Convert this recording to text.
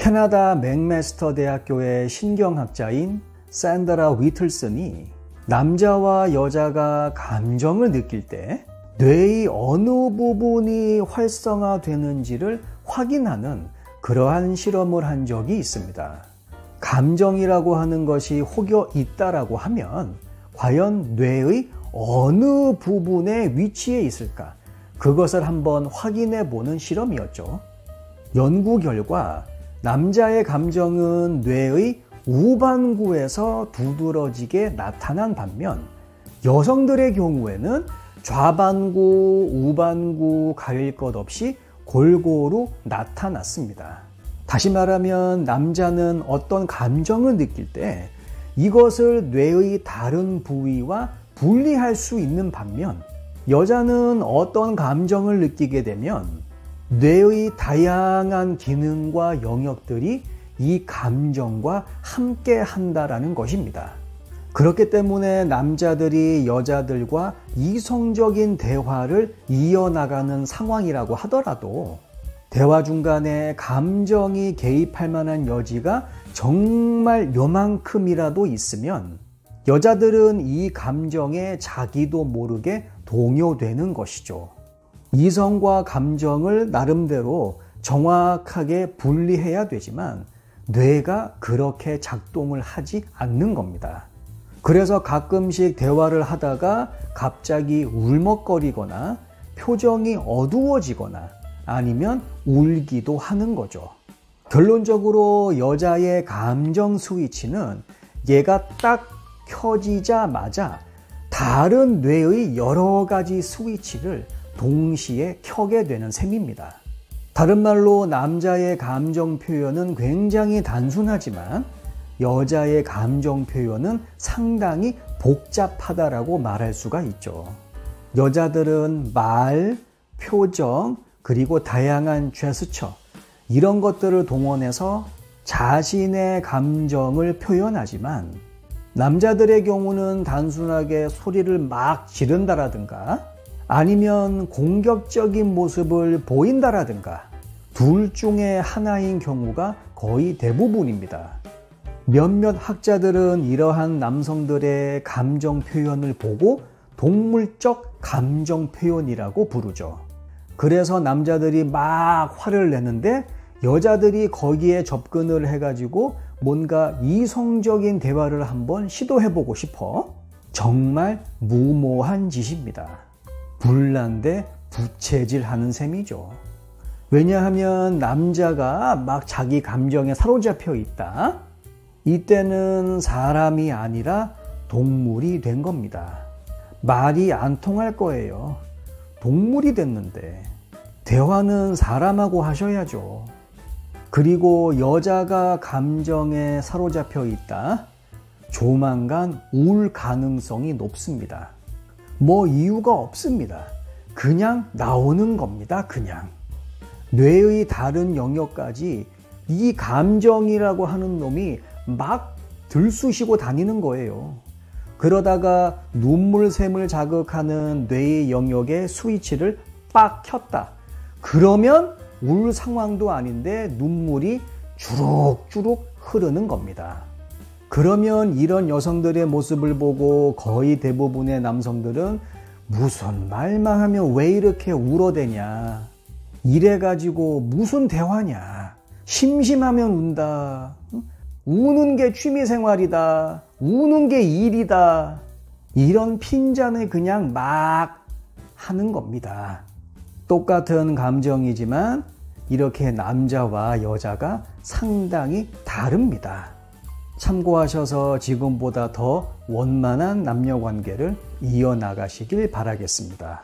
캐나다 맥매스터 대학교의 신경학자인 샌드라 위틀슨이 남자와 여자가 감정을 느낄 때 뇌의 어느 부분이 활성화되는지를 확인하는 그러한 실험을 한 적이 있습니다. 감정이라고 하는 것이 혹여 있다라고 하면 과연 뇌의 어느 부분에 위치해 있을까? 그것을 한번 확인해 보는 실험이었죠. 연구 결과 남자의 감정은 뇌의 우반구에서 두드러지게 나타난 반면 여성들의 경우에는 좌반구, 우반구 가릴 것 없이 골고루 나타났습니다. 다시 말하면 남자는 어떤 감정을 느낄 때 이것을 뇌의 다른 부위와 분리할 수 있는 반면 여자는 어떤 감정을 느끼게 되면 뇌의 다양한 기능과 영역들이 이 감정과 함께 한다라는 것입니다. 그렇기 때문에 남자들이 여자들과 이성적인 대화를 이어나가는 상황이라고 하더라도 대화 중간에 감정이 개입할 만한 여지가 정말 요만큼이라도 있으면 여자들은 이 감정에 자기도 모르게 동요되는 것이죠. 이성과 감정을 나름대로 정확하게 분리해야 되지만 뇌가 그렇게 작동을 하지 않는 겁니다. 그래서 가끔씩 대화를 하다가 갑자기 울먹거리거나 표정이 어두워지거나 아니면 울기도 하는 거죠. 결론적으로 여자의 감정 스위치는 얘가 딱 켜지자마자 다른 뇌의 여러 가지 스위치를 동시에 켜게 되는 셈입니다. 다른 말로 남자의 감정 표현은 굉장히 단순하지만 여자의 감정 표현은 상당히 복잡하다라고 말할 수가 있죠. 여자들은 말, 표정, 그리고 다양한 제스처 이런 것들을 동원해서 자신의 감정을 표현하지만 남자들의 경우는 단순하게 소리를 막 지른다라든가 아니면 공격적인 모습을 보인다라든가 둘 중에 하나인 경우가 거의 대부분입니다. 몇몇 학자들은 이러한 남성들의 감정 표현을 보고 동물적 감정 표현이라고 부르죠. 그래서 남자들이 막 화를 내는데 여자들이 거기에 접근을 해가지고 뭔가 이성적인 대화를 한번 시도해보고 싶어. 정말 무모한 짓입니다. 불난데 부채질하는 셈이죠. 왜냐하면 남자가 막 자기 감정에 사로잡혀 있다. 이때는 사람이 아니라 동물이 된 겁니다. 말이 안 통할 거예요. 동물이 됐는데 대화는 사람하고 하셔야죠. 그리고 여자가 감정에 사로잡혀 있다. 조만간 울 가능성이 높습니다. 뭐 이유가 없습니다. 그냥 나오는 겁니다. 그냥. 뇌의 다른 영역까지 이 감정이라고 하는 놈이 막 들쑤시고 다니는 거예요. 그러다가 눈물샘을 자극하는 뇌의 영역의 스위치를 빡 켰다. 그러면 울 상황도 아닌데 눈물이 주룩주룩 흐르는 겁니다. 그러면 이런 여성들의 모습을 보고 거의 대부분의 남성들은 무슨 말만 하면 왜 이렇게 울어대냐. 이래가지고 무슨 대화냐. 심심하면 운다. 우는 게 취미생활이다. 우는 게 일이다. 이런 핀잔을 그냥 막 하는 겁니다. 똑같은 감정이지만 이렇게 남자와 여자가 상당히 다릅니다. 참고하셔서 지금보다 더 원만한 남녀관계를 이어나가시길 바라겠습니다.